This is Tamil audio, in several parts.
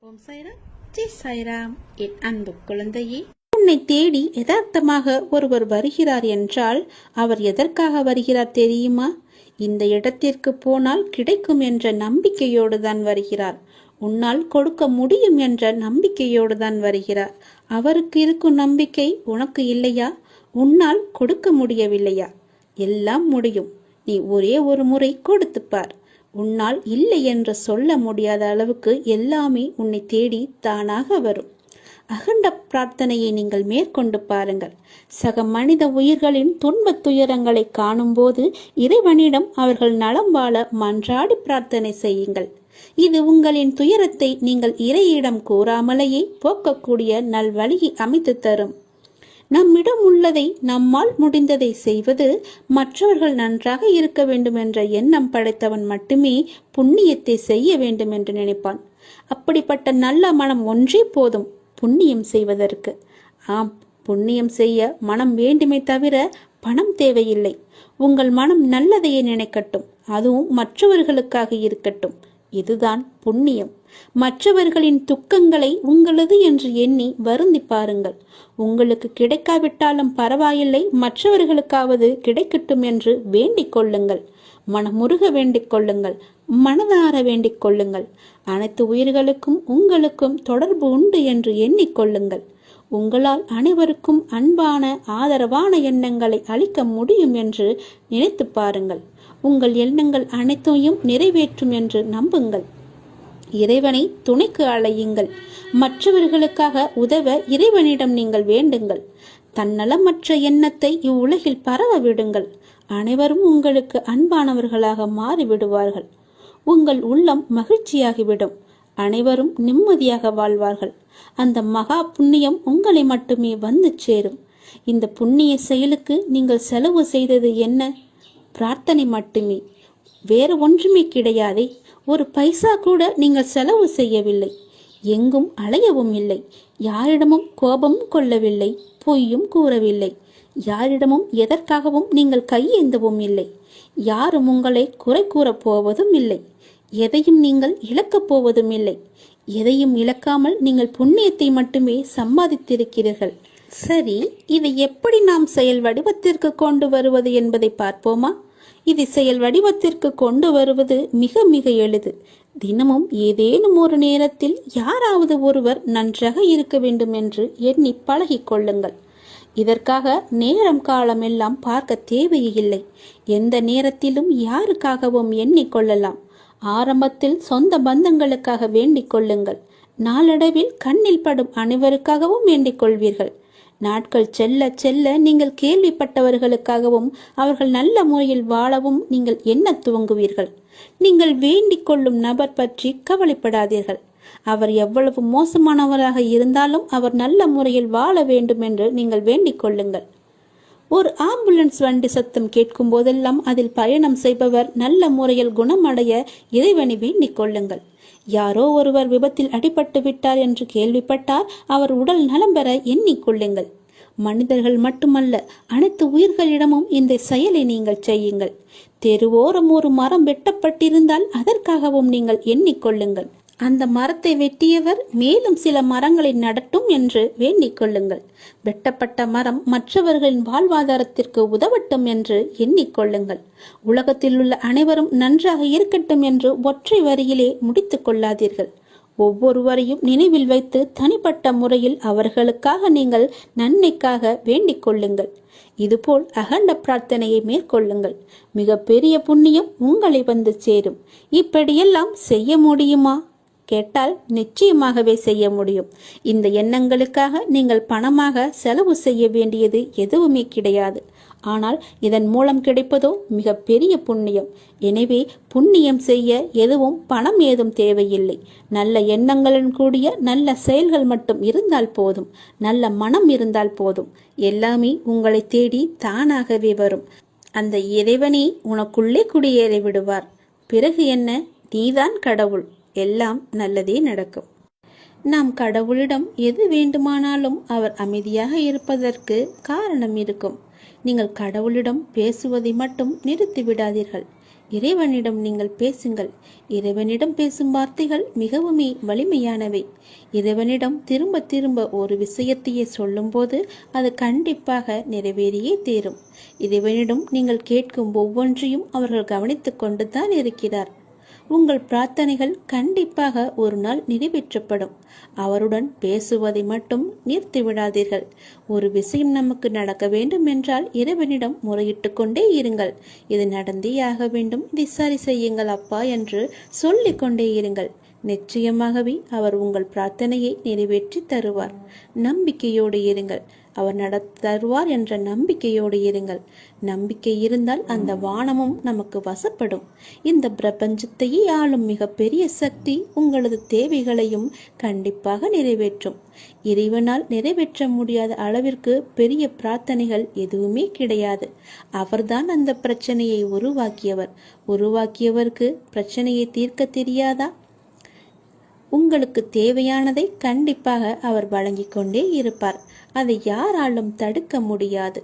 ஓம் சாய்ராம், ஜெய் சாய்ராம். என் அன்பு குழந்தையே, உன்னை தேடி யதார்த்தமாக ஒருவர் வருகிறார் என்றால் அவர் எதற்காக வருகிறார் தெரியுமா? இந்த இடத்திற்கு போனால் கிடைக்கும் என்ற நம்பிக்கையோடு தான் வருகிறார். உன்னால் கொடுக்க முடியும் என்ற நம்பிக்கையோடு தான் வருகிறார். அவருக்கு இருக்கும் நம்பிக்கை உனக்கு இல்லையா? உன்னால் கொடுக்க முடியவில்லையா? எல்லாம் முடியும். நீ ஒரே ஒரு முறை கொடுத்துப்பார். உன்னால் இல்லை என்று சொல்ல முடியாத அளவுக்கு எல்லாமே உன்னை தேடி தானாக வரும். அகண்ட பிரார்த்தனையை நீங்கள் மேற்கொண்டு பாருங்கள். சக மனித உயிர்களின் துன்பத் துயரங்களை காணும்போது இறைவனிடம் அவர்கள் நலம் வாழ மன்றாடி பிரார்த்தனை செய்யுங்கள். இது உங்களின் துயரத்தை நீங்கள் இறையிடம் கூறாமலேயே போக்கக்கூடிய நல்வழியை அமைத்து தரும். நம்மிடம் உள்ளதை நம்மால் முடிந்ததை செய்வது, மற்றவர்கள் நன்றாக இருக்க வேண்டும் என்ற எண்ணம் படைத்தவன் மட்டுமே புண்ணியத்தை செய்ய வேண்டும் என்று நினைப்பான். அப்படிப்பட்ட நல்ல மனம் ஒன்றே போதும் புண்ணியம் செய்வதற்கு. ஆம், புண்ணியம் செய்ய மனம் வேண்டுமே தவிர பணம் தேவையில்லை. உங்கள் மனம் நல்லதையே நினைக்கட்டும், அதுவும் மற்றவர்களுக்காக இருக்கட்டும். இதுதான் புண்ணியம். மற்றவர்களின் துக்கங்களை உங்களது என்று எண்ணி வருந்தி பாருங்கள். உங்களுக்கு கிடைக்காவிட்டாலும் பரவாயில்லை, மற்றவர்களுக்காவது கிடைக்கட்டும் என்று வேண்டிக் கொள்ளுங்கள். மனமுருக வேண்டிக் கொள்ளுங்கள், மனதார வேண்டிக் கொள்ளுங்கள். அனைத்து உயிர்களுக்கும் உங்களுக்கும் தொடர்பு உண்டு என்று எண்ணிக்கொள்ளுங்கள். உங்களால் அனைவருக்கும் அன்பான ஆதரவான எண்ணங்களை அளிக்க முடியும் என்று நினைத்து பாருங்கள். உங்கள் எண்ணங்கள் அனைத்தையும் நிறைவேற்றும் என்று நம்புங்கள். இறைவனை துணைக்கு அழையுங்கள். மற்றவர்களுக்காக உதவ இறைவனிடம் நீங்கள் வேண்டுங்கள். தன்னலமற்ற எண்ணத்தை இவ்வுலகில் பரவ விடுங்கள். அனைவரும் உங்களுக்கு அன்பானவர்களாக மாறிவிடுவார்கள். உங்கள் உள்ளம் மகிழ்ச்சியாகிவிடும். அனைவரும் நிம்மதியாக வாழ்வார்கள். அந்த மகா புண்ணியம் உங்களை மட்டுமே வந்து சேரும். இந்த புண்ணிய செயலுக்கு நீங்கள் செலவு செய்தது என்ன? பிரார்த்தனை மட்டுமே, வேறு ஒன்றுமே கிடையாதே. ஒரு பைசா கூட நீங்கள் செலவு செய்யவில்லை. எங்கும் அலையவும் இல்லை. யாரிடமும் கோபமும் கொள்ளவில்லை. பொய்யும் கூறவில்லை. யாரிடமும் எதற்காகவும் நீங்கள் கையேந்தவும் இல்லை. யாரும் உங்களை குறை கூறப் போவதும் இல்லை. எதையும் நீங்கள் இழக்கப் போவதும் இல்லை. எதையும் இழக்காமல் நீங்கள் புண்ணியத்தை மட்டுமே சம்பாதித்திருக்கிறீர்கள். சரி, இதை எப்படி நாம் செயல் வடிவத்திற்கு கொண்டு வருவது என்பதை பார்ப்போமா? இது செயல் வடிவத்திற்கு கொண்டு வருவது மிக மிக எளிது. தினமும் ஏதேனும் ஒரு நேரத்தில் யாராவது ஒருவர் நன்றாக இருக்க வேண்டும் என்று எண்ணி பழகிக் கொள்ளுங்கள். இதற்காக நேரம் காலம் எல்லாம் பார்க்க தேவையில்லை. எந்த நேரத்திலும் யாருக்காகவும் எண்ணிக்கொள்ளலாம். ஆரம்பத்தில் சொந்த பந்தங்களுக்காக வேண்டிக் கொள்ளுங்கள். நாளடைவில் கண்ணில் படும் அனைவருக்காகவும் வேண்டிக் கொள்வீர்கள். நாட்கள் செல்ல செல்ல நீங்கள் கேள்விப்பட்டவர்களுக்காகவும் அவர்கள் நல்ல முறையில் வாழவும் நீங்கள் எண்ண துவங்குவீர்கள். நீங்கள் வேண்டிக் கொள்ளும் நபர் பற்றி கவலைப்படாதீர்கள். அவர் எவ்வளவு மோசமானவராக இருந்தாலும் அவர் நல்ல முறையில் வாழ வேண்டும் என்று நீங்கள் வேண்டிக் கொள்ளுங்கள். ஒரு ஆம்புலன்ஸ் வண்டி சத்தம் கேட்கும் போதெல்லாம் அதில் பயணம் செய்பவர் நல்ல முறையில் குணமடைய இறைவனை வேண்டிக் கொள்ளுங்கள். யாரோ ஒருவர் விபத்தில் அடிபட்டு விட்டார் என்று கேள்விப்பட்டால் அவர் உடல் நலம் பெற எண்ணிக்கொள்ளுங்கள். மனிதர்கள் மட்டுமல்ல, அனைத்து உயிர்களிடமும் இந்த செயலை நீங்கள் செய்யுங்கள். தெருவோரம் ஒரு மரம் வெட்டப்பட்டிருந்தால் அதற்காகவும் நீங்கள் எண்ணிக்கொள்ளுங்கள். அந்த மரத்தை வெட்டியவர் மேலும் சில மரங்களை நடட்டும் என்று வேண்டிக் கொள்ளுங்கள். வெட்டப்பட்ட மரம் மற்றவர்களின் வாழ்வாதாரத்திற்கு உதவட்டும் என்று எண்ணிக்கொள்ளுங்கள். உலகத்தில் உள்ள அனைவரும் நன்றாக இருக்கட்டும் என்று ஒற்றை வரியிலே முடித்துக் கொள்ளாதீர்கள். ஒவ்வொருவரையும் நினைவில் வைத்து தனிப்பட்ட முறையில் அவர்களுக்காக நீங்கள் நன்மைக்காக வேண்டிக் கொள்ளுங்கள். இதுபோல் அகண்ட பிரார்த்தனையை மேற்கொள்ளுங்கள். மிக பெரிய புண்ணியம் உங்களை வந்து சேரும். இப்படியெல்லாம் செய்ய முடியுமா கேட்டால் நிச்சயமாகவே செய்ய முடியும். இந்த எண்ணங்களுக்காக நீங்கள் பணமாக செலவு செய்ய வேண்டியது எதுவுமே கிடையாது. ஆனால் இதன் மூலம் கிடைப்பதோ மிக பெரிய புண்ணியம். எனவே புண்ணியம் செய்ய எதுவும் பணம் ஏதும் தேவையில்லை. நல்ல எண்ணங்களுடன் கூடிய நல்ல செயல்கள் மட்டும் இருந்தால் போதும். நல்ல மனம் இருந்தால் போதும். எல்லாமே உங்களை தேடி தானாகவே வரும். அந்த இறைவனே உனக்குள்ளே குடியேறி விடுவார். பிறகு என்ன? நீதான் கடவுள். எல்லாம் நல்லதே நடக்கும். நாம் கடவுளிடம் எது வேண்டுமானாலும் அவர் அமைதியாக இருப்பதற்கு காரணம் இருக்கும். நீங்கள் கடவுளிடம் பேசுவதை மட்டும் நிறுத்தி விடாதீர்கள். இறைவனிடம் நீங்கள் பேசுங்கள். இறைவனிடம் பேசும் வார்த்தைகள் மிகவுமே வலிமையானவை. இறைவனிடம் திரும்ப திரும்ப ஒரு விஷயத்தையே சொல்லும்போது அது கண்டிப்பாக நிறைவேறியே தீரும். இறைவனிடம் நீங்கள் கேட்கும் ஒவ்வொன்றையும் அவர்கள் கவனித்துக் கொண்டுதான் இருக்கிறார். உங்கள் பிரார்த்தனைகள் கண்டிப்பாக ஒரு நாள் நிறைவேற்றப்படும். அவருடன் பேசுவதை மட்டும் நிறுத்தி விடாதீர்கள். ஒரு விஷயம் நமக்கு நடக்க வேண்டும் என்றால் இறைவனிடம் முறையிட்டு கொண்டே இருங்கள். இது நடந்தே ஆக வேண்டும், இதை சரி செய்யுங்கள் அப்பா என்று சொல்லிக் கொண்டே இருங்கள். நிச்சயமாகவே அவர் உங்கள் பிரார்த்தனையை நிறைவேற்றி தருவார். நம்பிக்கையோடு இருங்கள். அவர் தருவார் என்ற நம்பிக்கையோடு இருங்கள். நம்பிக்கை இருந்தால் அந்த வானமும் நமக்கு வசப்படும். இந்த பிரபஞ்சத்தையே ஆளும் மிகப்பெரிய சக்தி உங்களது தேவைகளையும் கண்டிப்பாக நிறைவேற்றும். இறைவனால் நிறைவேற்ற முடியாத அளவிற்கு பெரிய பிரார்த்தனைகள் எதுவுமே கிடையாது. அவர்தான் அந்த பிரச்சனையை உருவாக்கியவருக்கு பிரச்சனையை தீர்க்க தெரியாதா? உங்களுக்கு தேவையானதை கண்டிப்பாக அவர் வழங்கிக் கொண்டே இருப்பார். அதை யாராலும் தடுக்க முடியாது.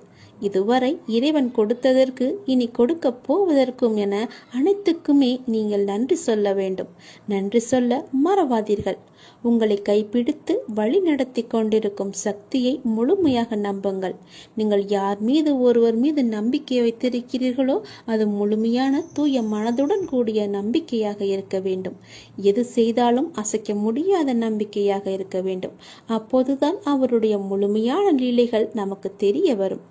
இதுவரை இறைவன் கொடுத்ததற்கு இனி கொடுக்க போவதற்கும் என அனைத்துக்குமே நீங்கள் நன்றி சொல்ல வேண்டும். நன்றி சொல்ல மறவாதீர்கள். உங்களை கைப்பிடித்து வழி நடத்தி கொண்டிருக்கும் சக்தியை முழுமையாக நம்புங்கள். நீங்கள் யார் மீது ஒருவர் மீது நம்பிக்கை வைத்திருக்கிறீர்களோ அது முழுமையான தூய மனதுடன் கூடிய நம்பிக்கையாக இருக்க வேண்டும். எது செய்தாலும் அசைக்க முடியாத நம்பிக்கையாக இருக்க வேண்டும். அப்போதுதான் அவருடைய முழுமையான லீலைகள் நமக்கு தெரிய வரும்.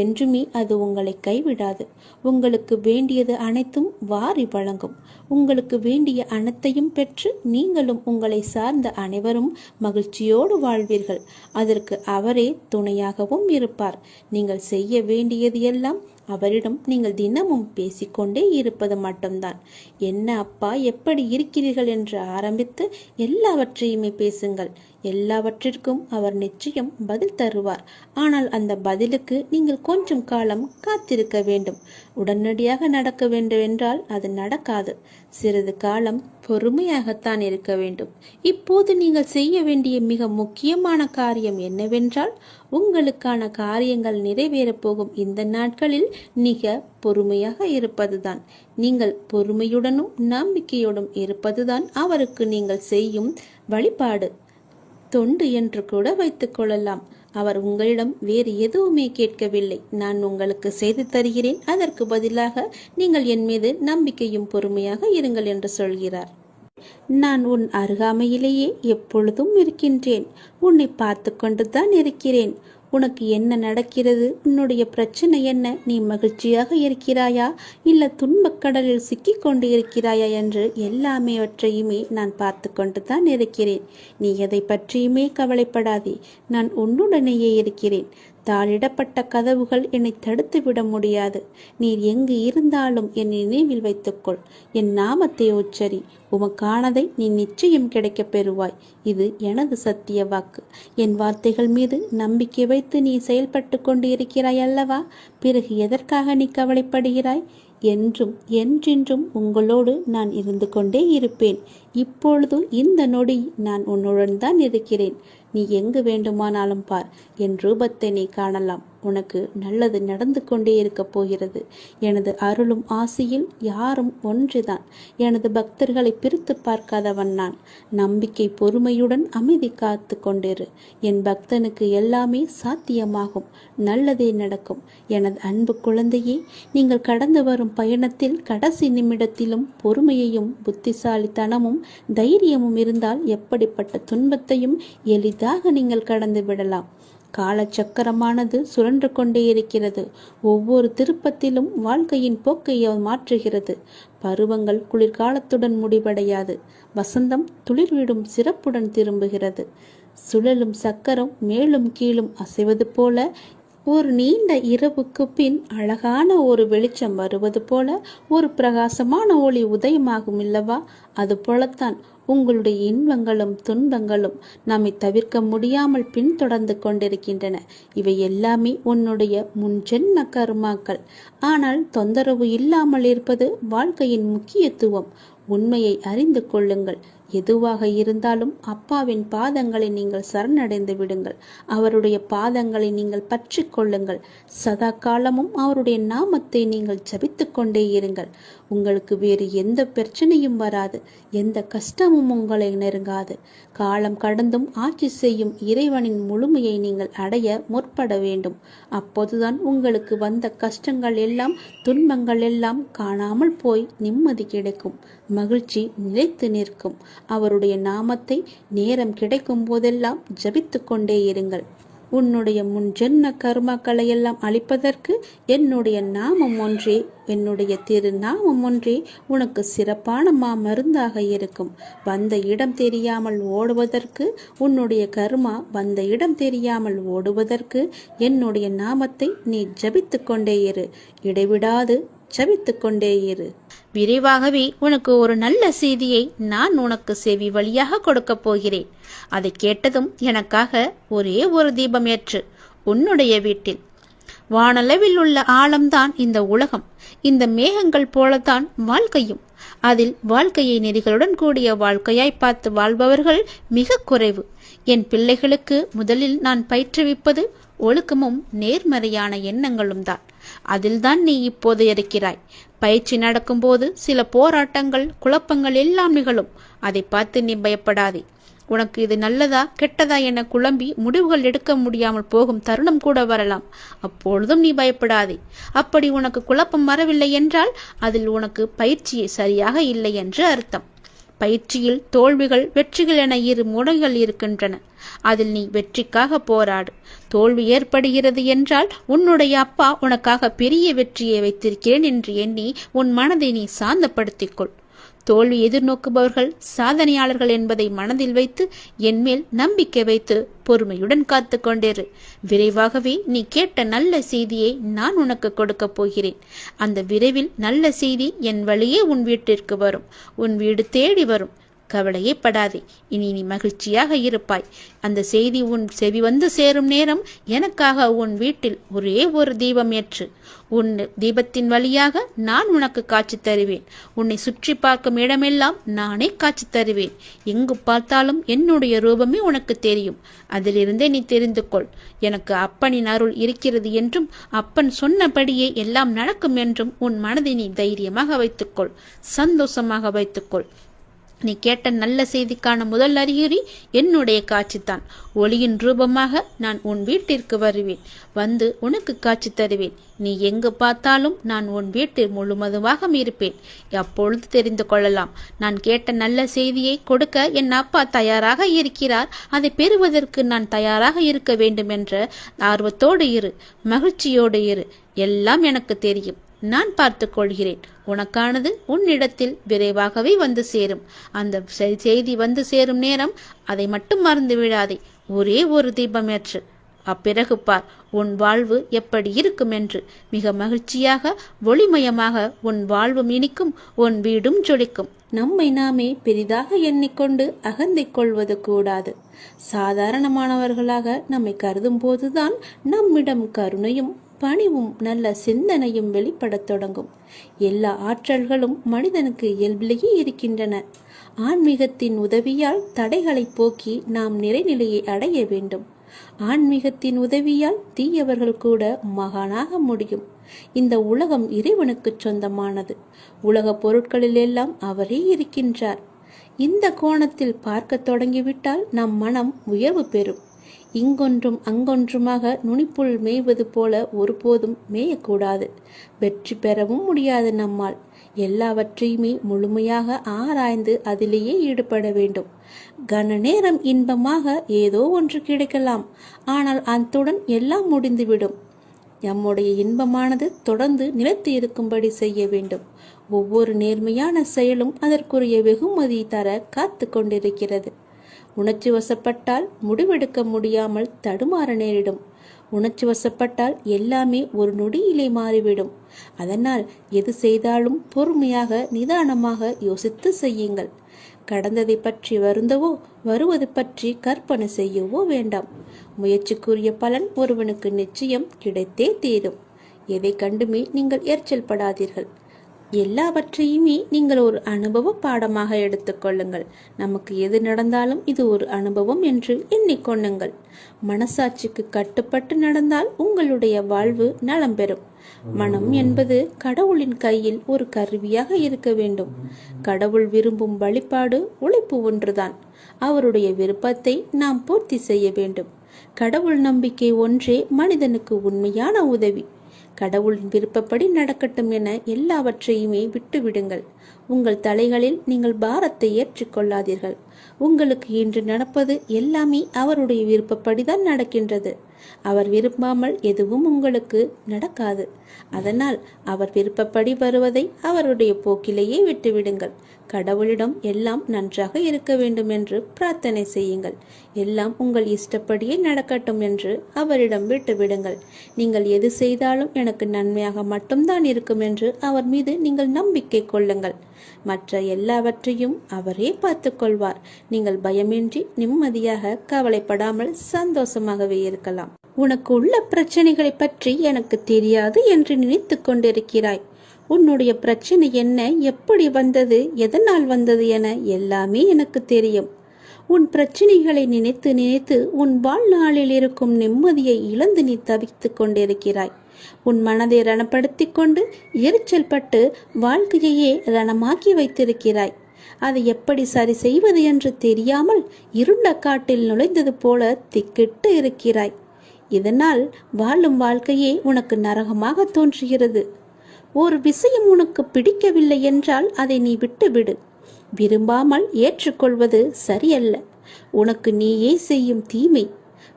என்றுமே அது உங்களை கைவிடாது. உங்களுக்கு வேண்டியது அனைத்தும் வாரி வழங்கும். உங்களுக்கு வேண்டிய அனைத்தையும் பெற்று நீங்களும் உங்களை சார்ந்த அனைவரும் மகிழ்ச்சியோடு வாழ்வீர்கள். அதற்கு அவரே துணையாகவும் இருப்பார். நீங்கள் செய்ய வேண்டியது எல்லாம் அவரிடம் நீங்கள் தினமும் பேசிக்கொண்டே இருப்பது மட்டும்தான். என்ன அப்பா, எப்படி இருக்கிறீர்கள் என்று ஆரம்பித்து எல்லாவற்றையுமே பேசுங்கள். எல்லாவற்றிற்கும் அவர் நிச்சயம் பதில் தருவார். ஆனால் அந்த பதிலுக்கு நீங்கள் கொஞ்சம் காலம் காத்திருக்க வேண்டும். உடனடியாக நடக்க வேண்டும் என்றால் அது நடக்காது. சிறிது காலம் பொறுமையாகத்தான் இருக்க வேண்டும். இப்போது நீங்கள் செய்ய வேண்டிய மிக முக்கியமான காரியம் என்னவென்றால், உங்களுக்கான காரியங்கள் நிறைவேறப் போகும் இந்த நாட்களில் மிக பொறுமையாக இருப்பதுதான். நீங்கள் பொறுமையுடனும் நம்பிக்கையுடன் இருப்பதுதான் அவருக்கு நீங்கள் செய்யும் வழிபாடு, தொண்டு என்று கூட வைத்துக் கொள்ளலாம். அவர் உங்களிடம் வேறு எதுவுமே கேட்கவில்லை. நான் உங்களுக்கு செய்து தருகிறேன், அதற்கு பதிலாக நீங்கள் என் மீது நம்பிக்கையும் பொறுமையாக இருங்கள் என்று சொல்கிறார். நான் உன் அருகாமையிலேயே எப்பொழுதும் இருக்கின்றேன். உன்னை பார்த்து கொண்டுதான் இருக்கிறேன். உனக்கு என்ன நடக்கிறது? உன்னுடைய பிரச்சனை என்ன? நீ மகிழ்ச்சியாக இருக்கிறாயா இல்ல துன்பக்கடலில் சிக்கிக் கொண்டு இருக்கிறாயா என்று எல்லாமேவற்றையுமே நான் பார்த்து கொண்டு தான் இருக்கிறேன். நீ எதை பற்றியுமே கவலைப்படாதே. நான் உன்னுடனேயே இருக்கிறேன். தாளிடப்பட்ட கதவுகள் என்னை தடுத்து விட முடியாது. நீர் எங்கு இருந்தாலும் என் நினைவில் வைத்துக்கொள். என் நாமத்தை உச்சரி. உமக்கானதை நீ நிச்சயம் கிடைக்கப் பெறுவாய். இது எனது சத்திய வாக்கு. என் வார்த்தைகள் மீது நம்பிக்கை வைத்து நீ செயல்பட்டு கொண்டு இருக்கிறாய் அல்லவா? பிறகு எதற்காக நீ கவலைப்படுகிறாய்? என்றும் என்றென்றும் உங்களோடு நான் இருந்து கொண்டே இருப்பேன். இப்பொழுது இந்த நொடி நான் உன்னுடன் தான் இருக்கிறேன். நீ எங்கு வேண்டுமானாலும் பார். என் ரூபத்தை நீ காணலாம். உனக்கு நல்லது நடந்து கொண்டே இருக்க போகிறது. எனது அருளும் ஆசையில் யாரும் ஒன்றுதான். எனது பக்தர்களை பிரித்து பார்க்காதவன் நான். நம்பிக்கை பொறுமையுடன் அமைதி காத்து கொண்டிரு. என் பக்தனுக்கு எல்லாமே சாத்தியமாகும். நல்லதே நடக்கும். எனது அன்பு குழந்தையே, நீங்கள் கடந்து வரும் பயணத்தில் கடைசி நிமிடத்திலும் பொறுமையையும் புத்திசாலித்தனமும் தைரியமும் இருந்தால் எப்படிப்பட்ட துன்பத்தையும் எளிதாக நீங்கள் கடந்து விடலாம். காலச்சக்கரமானது சுழன்று கொண்டே இருக்கிறது. ஒவ்வொரு திருப்பத்திலும் வாழ்க்கையின் போக்கை மாற்றுகிறது. பருவங்கள் குளிர்காலத்துடன் முடிவடையாது. வசந்தம் துளிர்விடும் சிறப்புடன் திரும்புகிறது. சுழலும் சக்கரம் மேலும் கீழும் அசைவது போல ஒரு நீண்ட இரவுக்கு பின் அழகான ஒரு வெளிச்சம் வருவது போல ஒரு பிரகாசமான ஒளி உதயமாகும் இல்லவா? அது போலத்தான் உங்களுடைய இன்பங்களும் துன்பங்களும் நம்மை தவிர்க்க முடியாமல் பின்தொடர்ந்து கொண்டிருக்கின்றன. இவை எல்லாமே உன்னுடைய முன்ஜென்ம கர்மாக்கள். ஆனால் தொந்தரவு இல்லாமல் இருப்பது வாழ்க்கையின் முக்கியத்துவம். உண்மையை அறிந்து கொள்ளுங்கள். எதுவாக இருந்தாலும் அப்பாவின் பாதங்களை நீங்கள் சரணடைந்து விடுங்கள். அவருடைய பாதங்களை நீங்கள் பற்றி கொள்ளுங்கள். சதா காலமும் அவருடைய நாமத்தை நீங்கள் ஜபித்து கொண்டே இருங்கள். உங்களுக்கு வேறு எந்த பிரச்சனையும் வராது, எந்த கஷ்டமும் உங்களை நெருங்காது. காலம் கடந்தும் ஆட்சி செய்யும் இறைவனின் முழுமையை நீங்கள் அடைய முற்பட வேண்டும். அப்போதுதான் உங்களுக்கு வந்த கஷ்டங்கள் எல்லாம், துன்பங்கள் எல்லாம் காணாமல் போய் நிம்மதி கிடைக்கும், மகிழ்ச்சி நிலைத்து நிற்கும். அவருடைய நாமத்தை நேரம் கிடைக்கும் போதெல்லாம் ஜபித்து கொண்டே இருங்கள். உன்னுடைய முன் ஜென்ம கர்மாக்களை எல்லாம் அழிப்பதற்கு என்னுடைய நாமம் ஒன்றே, என்னுடைய திரு நாமம் ஒன்றே உனக்கு சிறப்பான மருந்தாக இருக்கும். வந்த இடம் தெரியாமல் ஓடுவதற்கு, உன்னுடைய கர்மா வந்த இடம் தெரியாமல் ஓடுவதற்கு என்னுடைய நாமத்தை நீ ஜபித்து கொண்டே இரு. இடைவிடாது ஜபித்து கொண்டே இரு. விரைவாகவே உனக்கு ஒரு நல்ல செய்தியை நான் உனக்கு செவி வழியாக கொடுக்க போகிறேன். அதை கேட்டதும் எனக்காக ஒரே ஒரு தீபம் ஏற்று. உன்னுடைய வீட்டில் வானளவில் உள்ள ஆழம்தான் இந்த உலகம். இந்த மேகங்கள் போலத்தான் வாழ்க்கையும். அதில் வாழ்க்கையை நெறிகளுடன் கூடிய வாழ்க்கையாய் பார்த்து வாழ்பவர்கள் மிக குறைவு. என் பிள்ளைகளுக்கு முதலில் நான் பயிற்றுவிப்பது ஒழுக்கமும் நேர்மறையான எண்ணங்களும் தான். அதில்தான் நீ இப்போது இருக்கிறாய். பயிற்சி நடக்கும்போது சில போராட்டங்கள், குழப்பங்கள் எல்லாம் நிகழும். அதை பார்த்து நீ பயப்படாதே. உனக்கு இது நல்லதா கெட்டதா என குழம்பி முடிவுகள் எடுக்க முடியாமல் போகும் தருணம் கூட வரலாம். அப்பொழுதும் நீ பயப்படாதே. அப்படி உனக்கு குழப்பம் வரவில்லை என்றால் அதில் உனக்கு பயிற்சி சரியாக இல்லை என்று அர்த்தம். பயிற்சியில் தோல்விகள், வெற்றிகள் என இரு முறைகள் இருக்கின்றன. அதில் நீ வெற்றிக்காக போராடு. தோல்வி ஏற்படுகிறது என்றால் உன்னுடைய அப்பா உனக்காக பெரிய வெற்றியை வைத்திருக்கிறேன் என்று எண்ணி உன் மனதை நீ சாந்தப்படுத்திக்கொள். தோல்வி எதிர்நோக்குபவர்கள் சாதனையாளர்கள் என்பதை மனதில் வைத்து என்மேல் நம்பிக்கை வைத்து பொறுமையுடன் காத்து கொண்டிரு. விரைவாகவே நீ கேட்ட நல்ல செய்தியை நான் உனக்கு கொடுக்க போகிறேன். அந்த விரைவில் நல்ல செய்தி என் வழியே உன் வீட்டிற்கு வரும். உன் வீடு தேடி வரும். கவலையே படாதே. இனி நீ மகிழ்ச்சியாக இருப்பாய். அந்த செய்தி உன் செவி வந்து சேரும் நேரம் எனக்காக உன் வீட்டில் ஒரே ஒரு தீபம் ஏற்று. உன் தீபத்தின் வழியாக நான் உனக்கு காட்சி தருவேன். உன்னை சுற்றி பார்க்கும் இடமெல்லாம் நானே காட்சி தருவேன். எங்கு பார்த்தாலும் என்னுடைய ரூபமே உனக்கு தெரியும். அதிலிருந்தே நீ தெரிந்து கொள். எனக்கு அப்பனின் அருள் இருக்கிறது என்றும் அப்பன் சொன்னபடியே எல்லாம் நடக்கும் என்றும் உன் மனதை நீ தைரியமாக வைத்துக்கொள், சந்தோஷமாக வைத்துக்கொள். நீ கேட்ட நல்ல செய்திக்கான முதல் அறிகுறி என்னுடைய காட்சிதான். ஒளியின் ரூபமாக நான் உன் வீட்டிற்கு வருவேன். வந்து உனக்கு காட்சி தருவேன். நீ எங்கு பார்த்தாலும் நான் உன் வீட்டில் முழுவதுமாக இருப்பேன். அப்பொழுது தெரிந்து கொள்ளலாம். நான் கேட்ட நல்ல செய்தியை கொடுக்க என் அப்பா தயாராக இருக்கிறார். அதை பெறுவதற்கு நான் தயாராக இருக்க வேண்டும் என்ற ஆர்வத்தோடு இரு, மகிழ்ச்சியோடு இரு. எல்லாம் எனக்கு தெரியும். நான் பார்த்துக் கொள்கிறேன். உனக்கானது உன்னிடத்தில் விரைவாகவே வந்து சேரும். அந்த செய்தி வந்து சேரும் நேரம் அதை மட்டும் மறந்து விடாதே. ஒரே ஒரு தீபம் ஏற்று. அப்பிறகு பார் உன் வாழ்வு எப்படி இருக்கும் என்று. மிக மகிழ்ச்சியாக, ஒளிமயமாக உன் வாழ்வும் இனிக்கும், உன் வீடும் ஜொலிக்கும். நம்மை நாமே பெரிதாக எண்ணிக்கொண்டு அகந்தை கொள்வது கூடாது. சாதாரணமானவர்களாக நம்மை கருதும் போதுதான் நம்மிடம் கருணையும் பணிவும் நல்ல சிந்தனையும் வெளிப்படத் தொடங்கும். எல்லா ஆற்றல்களும் மனிதனுக்கு இயல்பிலேயே இருக்கின்றன. ஆன்மீகத்தின் உதவியால் தடைகளை போக்கி நாம் நிறைநிலையை அடைய வேண்டும். ஆன்மீகத்தின் உதவியால் தீயவர்கள் கூட மகானாக முடியும். இந்த உலகம் இறைவனுக்கு சொந்தமானது. உலக பொருட்களில் எல்லாம் அவரே இருக்கின்றார். இந்த கோணத்தில் பார்க்க தொடங்கிவிட்டால் நம் மனம் உயர்வு பெறும். இங்கொன்றும் அங்கொன்றுமாக நுனிப்புள் மேய்வது போல ஒருபோதும் மேயக்கூடாது. வெற்றி பெறவும் முடியாது நம்மால். எல்லாவற்றையுமே முழுமையாக ஆராய்ந்து அதிலேயே ஈடுபட வேண்டும். கன நேரம் இன்பமாக ஏதோ ஒன்று கிடைக்கலாம். ஆனால் அத்துடன் எல்லாம் முடிந்துவிடும். நம்முடைய இன்பமானது தொடர்ந்து நிலைத்து இருக்கும்படி செய்ய வேண்டும். ஒவ்வொரு நேர்மையான செயலும் அதற்குரிய வெகுமதி தர காத்து கொண்டிருக்கிறது. உணர்ச்சி வசப்பட்டால் முடிவெடுக்க முடியாமல் தடுமாற நேரிடும். உணர்ச்சி வசப்பட்டால் எல்லாமே ஒரு நொடியிலே மாறிவிடும். அதனால் எது செய்தாலும் பொறுமையாக, நிதானமாக யோசித்து செய்யுங்கள். கடந்ததை பற்றி வருந்தவோ, வருவது பற்றி கற்பனை செய்யவோ வேண்டாம். முயற்சிக்குரிய பலன் ஒருவனுக்கு நிச்சயம் கிடைத்தே தீரும். எதை கண்டுமே நீங்கள் எரிச்சல் படாதீர்கள். எல்லாவற்றையுமே நீங்கள் ஒரு அனுபவ பாடமாக எடுத்துக்கொள்ளுங்கள். நமக்கு எது நடந்தாலும் இது ஒரு அனுபவம் என்று எண்ணிக்கொள்ளுங்கள். மனசாட்சிக்கு கட்டுப்பட்டு நடந்தால் உங்களுடைய வாழ்வு நலம் பெறும். மனம் என்பது கடவுளின் கையில் ஒரு கருவியாக இருக்க வேண்டும். கடவுள் விரும்பும் வழிபாடு உழைப்பு ஒன்றுதான். அவருடைய விருப்பத்தை நாம் பூர்த்தி செய்ய வேண்டும். கடவுள் நம்பிக்கை ஒன்றே மனிதனுக்கு உண்மையான உதவி. கடவுளின் விருப்பப்படி நடக்கட்டும் என எல்லாவற்றையுமே விட்டுவிடுங்கள். உங்கள் தலைகளில் நீங்கள் பாரத்தை ஏற்றுக்கொள்ளாதீர்கள். உங்களுக்கு இன்று நடப்பது எல்லாமே அவருடைய விருப்பப்படிதான் நடக்கின்றது. அவர் விரும்பாமல் எதுவும் உங்களுக்கு நடக்காது. அதனால் அவர் விருப்பப்படி வருவதை அவருடைய போக்கிலேயே விட்டுவிடுங்கள். கடவுளிடம் எல்லாம் நன்றாக இருக்க வேண்டும் என்று பிரார்த்தனை செய்யுங்கள். எல்லாம் உங்கள் இஷ்டப்படியே நடக்கட்டும் என்று அவரிடம் விட்டுவிடுங்கள். நீங்கள் எது செய்தாலும் எனக்கு நன்மையாக மட்டும்தான் இருக்கும் என்று அவர் மீது நீங்கள் நம்பிக்கை கொள்ளுங்கள். மற்ற எல்லாவற்றையும் அவரே பார்த்து கொள்வார். நீங்கள் பயமின்றி நிம்மதியாக கவலைப்படாமல் சந்தோஷமாகவே இருக்கலாம். உனக்கு உள்ள பிரச்சனைகளை பற்றி எனக்கு தெரியாது என்று நினைத்து கொண்டிருக்கிறாய். உன்னுடைய பிரச்சனை என்ன, எப்படி வந்தது, எதனால் வந்தது என எல்லாமே எனக்கு தெரியும். உன் பிரச்சனைகளை நினைத்து நினைத்து உன் வாழ்நாளில் இருக்கும் நிம்மதியை இழந்து நீ தவித்து கொண்டிருக்கிறாய். உன் மனதை ரணப்படுத்தி கொண்டு எரிச்சல் பட்டு வாழ்க்கையையே ரணமாக்கி வைத்திருக்கிறாய். அதை எப்படி சரி செய்வது என்று தெரியாமல் இருண்ட காட்டில் நுழைந்தது போல திக்கிட்டு இருக்கிறாய். இதனால் வாழும் வாழ்க்கையே உனக்கு நரகமாக தோன்றுகிறது. ஒரு விஷயம் உனக்கு பிடிக்கவில்லை என்றால் அதை நீ விட்டுவிடு. விரும்பாமல் ஏற்றுக்கொள்வது சரியல்ல. உனக்கு நீயே செய்யும் தீமை.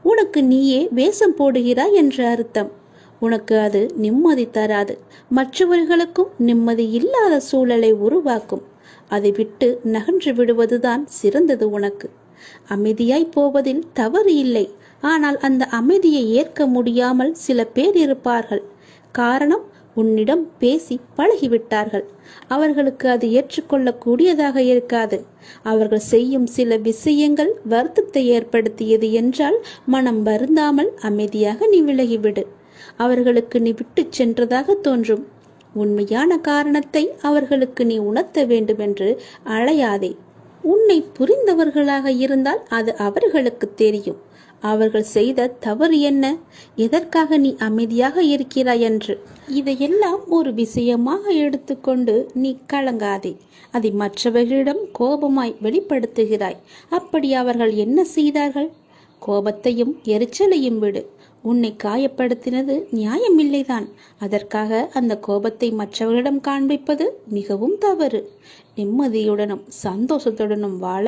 உனக்கு நீயே வேஷம் போடுகிறாய் என்ற அர்த்தம். உனக்கு அது நிம்மதி தராது. மற்றவர்களுக்கும் நிம்மதி இல்லாத சூழலை உருவாக்கும். அதை விட்டு நகன்று விடுவதுதான் சிறந்தது உனக்கு. அமைதியாய் போவதில் தவறு இல்லை. ஆனால் அந்த அமைதியை ஏற்க முடியாமல் சில பேர் இருப்பார்கள். காரணம், உன்னிடம் பேசி பழகிவிட்டார்கள். அவர்களுக்கு அது ஏற்றுக்கொள்ளக்கூடியதாக இருக்காது. அவர்கள் செய்யும் சில விஷயங்கள் வருத்தத்தை ஏற்படுத்தியது என்றால் மனம் வருந்தாமல் அமைதியாக நீ விலகிவிடு. அவர்களுக்கு நீ விட்டு சென்றதாக தோன்றும். உண்மையான காரணத்தை அவர்களுக்கு நீ உணர்த்த வேண்டும் என்று அழையாதே. உன்னை புரிந்தவர்களாக இருந்தால் அது அவர்களுக்கு தெரியும். அவர்கள் செய்த தவறு என்ன, எதற்காக நீ அமைதியாக இருக்கிறாய் என்று. இதையெல்லாம் ஒரு விஷயமாக எடுத்துக்கொண்டு நீ கலங்காதே. அதை மற்றவர்களிடம் கோபமாய் வெளிப்படுத்துகிறாய். அப்படி அவர்கள் என்ன செய்தார்கள்? கோபத்தையும் எரிச்சலையும் விடு. உன்னை காயப்படுத்தினது நியாயமில்லைதான். அதற்காக அந்த கோபத்தை மற்றவர்களிடம் காண்பிப்பது மிகவும் தவறு. நிம்மதியுடனும் சந்தோஷத்துடனும் வாழ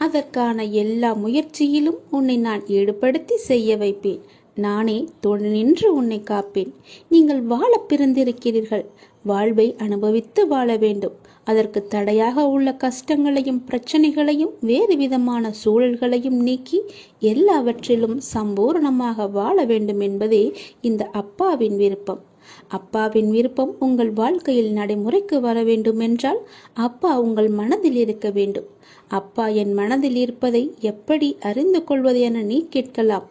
அதற்கான எல்லா முயற்சியிலும் உன்னை நான் ஈடுபடுத்தி செய்ய வைப்பேன். நானே துணை நின்று உன்னை காப்பேன். நீங்கள் வாழ பிறந்திருக்கிறீர்கள். வாழ்வை அனுபவித்து வாழ வேண்டும். அதற்கு தடையாக உள்ள கஷ்டங்களையும் பிரச்சனைகளையும் வேறு விதமான சூழல்களையும் நீக்கி எல்லாவற்றிலும் சம்பூர்ணமாக வாழ வேண்டும் என்பதே இந்த அப்பாவின் விருப்பம். அப்பாவின் விருப்பம் உங்கள் வாழ்க்கையில் நடைமுறைக்கு வர வேண்டும் என்றால் அப்பா உங்கள் மனதில் இருக்க வேண்டும். அப்பா என் மனதில் இருப்பதை எப்படி அறிந்து கொள்வது என நீ கேட்கலாம்.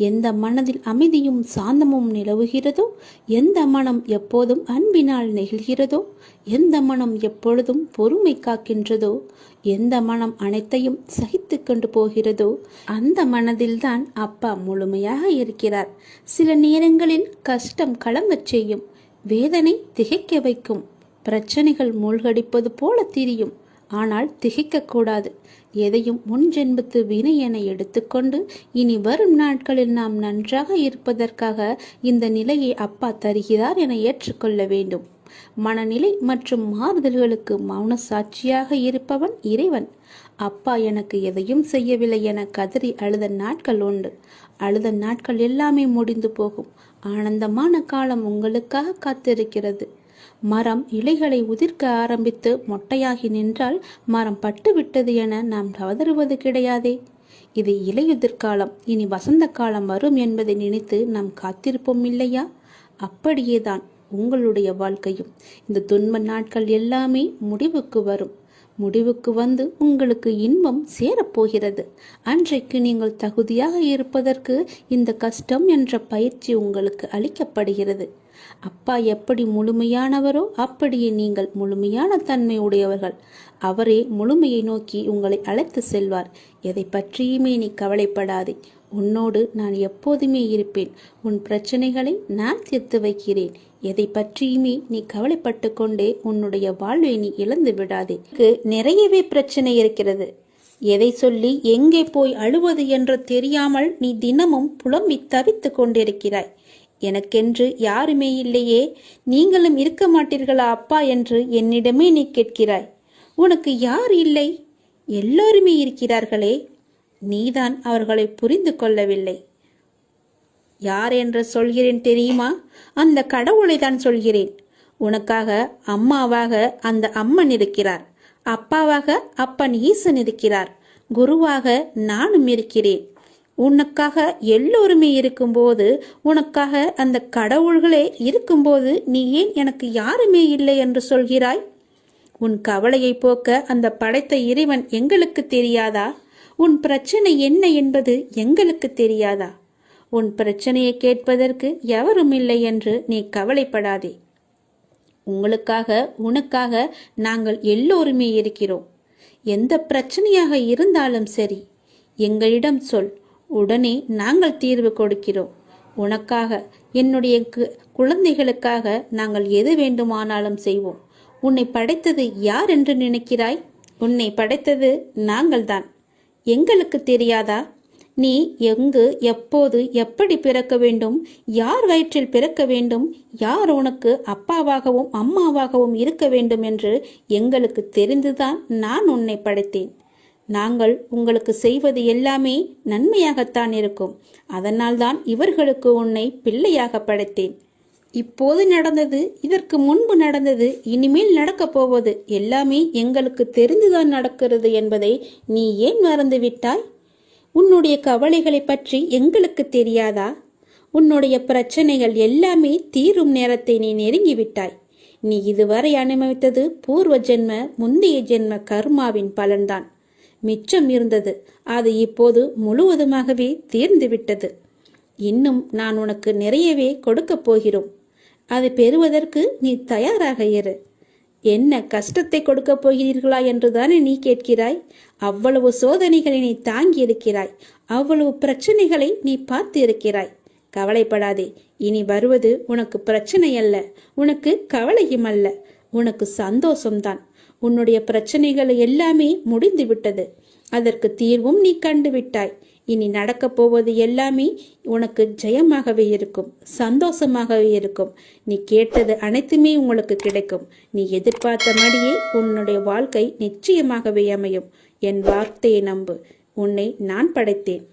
எந்த மனதில் அமைதியும் சாந்தமும் நிலவுகிறதோ, எந்த மனம் எப்போதும் அன்பினால் நெகிழ்கிறதோ, எந்த மனம் எப்பொழுதும் பொறுமை காக்கின்றதோ, எந்த மனம் அனைத்தையும் சகித்து கொண்டு போகிறதோ அந்த மனதில்தான் அப்பா முழுமையாக இருக்கிறார். சில நேரங்களில் கஷ்டம் கலங்கச் செய்யும், வேதனை திகைக்க வைக்கும், பிரச்சனைகள் மூழ்கடிப்பது போல தெரியும். ஆனால் திகைக்கக்கூடாது. எதையும் முன் ஜென்மத்து வினை என எடுத்துக்கொண்டு இனி வரும் நாட்களில் நாம் நன்றாக இருப்பதற்காக இந்த நிலையை அப்பா தருகிறார் என ஏற்றுக்கொள்ள வேண்டும். மனநிலை மற்றும் மாறுதல்களுக்கு மௌன சாட்சியாக இருப்பவன் இறைவன். அப்பா எனக்கு எதையும் செய்யவில்லை என கதறி அழுத நாட்கள் உண்டு. அழுத நாட்கள் எல்லாமே முடிந்து போகும். ஆனந்தமான காலம் உங்களுக்காக காத்திருக்கிறது. மரம் இலைகளை உதிர்க்க ஆரம்பித்து மொட்டையாகி நின்றால் மரம் பட்டு விட்டது என நாம் கதறுவது கிடையாதே. இது இலையுதிர்காலம், இனி வசந்த காலம் வரும் என்பதை நினைத்து நாம் காத்திருப்போம் இல்லையா? அப்படியேதான் உங்களுடைய வாழ்க்கையும். இந்த துன்ப நாட்கள் எல்லாமே முடிவுக்கு வரும். முடிவுக்கு வந்து உங்களுக்கு இன்பம் சேரப்போகிறது. அன்றைக்கு நீங்கள் தகுதியாக இருப்பதற்கு இந்த கஷ்டம் என்ற பயிற்சி உங்களுக்கு அளிக்கப்படுகிறது. அப்பா எப்படி முழுமையானவரோ அப்படியே நீங்கள் முழுமையான தன்மை உடையவர்கள். அவரே முழுமையை நோக்கி உங்களை அழைத்து செல்வார். எதை பற்றியுமே நீ கவலைப்படாதே. உன்னோடு நான் எப்போதுமே இருப்பேன். உன் பிரச்சனைகளை நான் தீர்த்து வைக்கிறேன். எதை பற்றியுமே நீ கவலைப்பட்டு கொண்டே உன்னுடைய வாழ்வை நீ இழந்து விடாதே. நிறையவே பிரச்சனை இருக்கிறது. எதை சொல்லி எங்கே போய் அழுவது என்று தெரியாமல் நீ தினமும் புலம்பி தவித்து கொண்டிருக்கிறாய். எனக்கென்று யாருமே இல்லையே, நீங்களும் இருக்க மாட்டீர்களா அப்பா என்று என்னிடமே நீ கேட்கிறாய். உனக்கு யார் இல்லை? எல்லோருமே இருக்கிறார்களே. நீதான் அவர்களை புரிந்து கொள்ளவில்லை. யார் என்று சொல்கிறேன் தெரியுமா? அந்த கடவுளை தான் சொல்கிறேன். உனக்காக அம்மாவாக அந்த அம்மன் இருக்கிறார். அப்பாவாக அப்பன் ஈசன் இருக்கிறார். குருவாக நானும் இருக்கிறேன். உனக்காக எல்லோருமே இருக்கும்போது, உனக்காக அந்த கடவுள்களே இருக்கும்போது நீ ஏன் எனக்கு யாருமே இல்லை என்று சொல்கிறாய்? உன் கவலையை போக்க அந்த படைத்த இறைவன் எங்களுக்கு தெரியாதா? உன் பிரச்சனை என்ன என்பது எங்களுக்கு தெரியாதா? உன் பிரச்சனையை கேட்பதற்கு எவரும் இல்லை என்று நீ கவலைப்படாதே. உனக்காக நாங்கள் எல்லோருமே இருக்கிறோம். எந்த பிரச்சனையாக இருந்தாலும் சரி, எங்களிடம் சொல். உடனே நாங்கள் தீர்வு கொடுக்கிறோம். உனக்காக, என்னுடைய குழந்தைகளுக்காக நாங்கள் எது வேண்டுமானாலும் செய்வோம். உன்னை படைத்தது யார் என்று நினைக்கிறாய்? உன்னை படைத்தது நாங்கள்தான். எங்களுக்கு தெரியாதா? நீ எங்கு, எப்போது, எப்படி பிறக்க வேண்டும், யார் வயிற்றில் பிறக்க வேண்டும், யார் உனக்கு அப்பாவாகவும் அம்மாவாகவும் இருக்க வேண்டும் என்று எங்களுக்கு தெரிந்துதான் நான் உன்னை படைத்தேன். நாங்கள் உங்களுக்கு செய்வது எல்லாமே நன்மையாகத்தான் இருக்கும். அதனால்தான் இவர்களுக்கு உன்னை பிள்ளையாக படைத்தேன். இப்போது நடந்தது, இதற்கு முன்பு நடந்தது, இனிமேல் நடக்கப் போவது எல்லாமே எங்களுக்கு தெரிந்துதான் நடக்கிறது என்பதை நீ ஏன் மறந்துவிட்டாய்? உன்னுடைய கவலைகளை பற்றி எங்களுக்கு தெரியாதா? உன்னுடைய பிரச்சனைகள் எல்லாமே தீரும் நேரத்தை நீ நெருங்கிவிட்டாய். நீ இதுவரை அனுபவித்தது பூர்வ ஜென்ம, முந்தைய ஜென்ம கர்மாவின் பலன்தான். மிச்சம் இருந்தது, அது இப்போது முழுவதுமாகவே தீர்ந்துவிட்டது. இன்னும் நான் உனக்கு நிறையவே கொடுக்கப் போகிறோம். அதை பெறுவதற்கு நீ தயாராக இரு. என்ன கஷ்டத்தை கொடுக்கப் போகிறீர்களா என்றுதானே நீ கேட்கிறாய்? அவ்வளவு சோதனைகளை நீ தாங்கி இருக்கிறாய். அவ்வளவு பிரச்சனைகளை நீ பார்த்து இருக்கிறாய். கவலைப்படாதே. இனி வருவது உனக்கு பிரச்சனை அல்ல, உனக்கு கவலையும் அல்ல, உனக்கு சந்தோஷம்தான். உன்னுடைய பிரச்சனைகள் எல்லாமே முடிந்து விட்டது. அதற்கு தீர்வும் நீ கண்டுவிட்டாய். இனி நடக்கப் போவது எல்லாமே உனக்கு ஜெயமாகவே இருக்கும், சந்தோஷமாகவே இருக்கும். நீ கேட்டது அனைத்துமே உங்களுக்கு கிடைக்கும். நீ எதிர்பார்த்தபடியே உன்னுடைய வாழ்க்கை நிச்சயமாகவே அமையும். என் வார்த்தையை நம்பு. உன்னை நான் படைத்தேன்.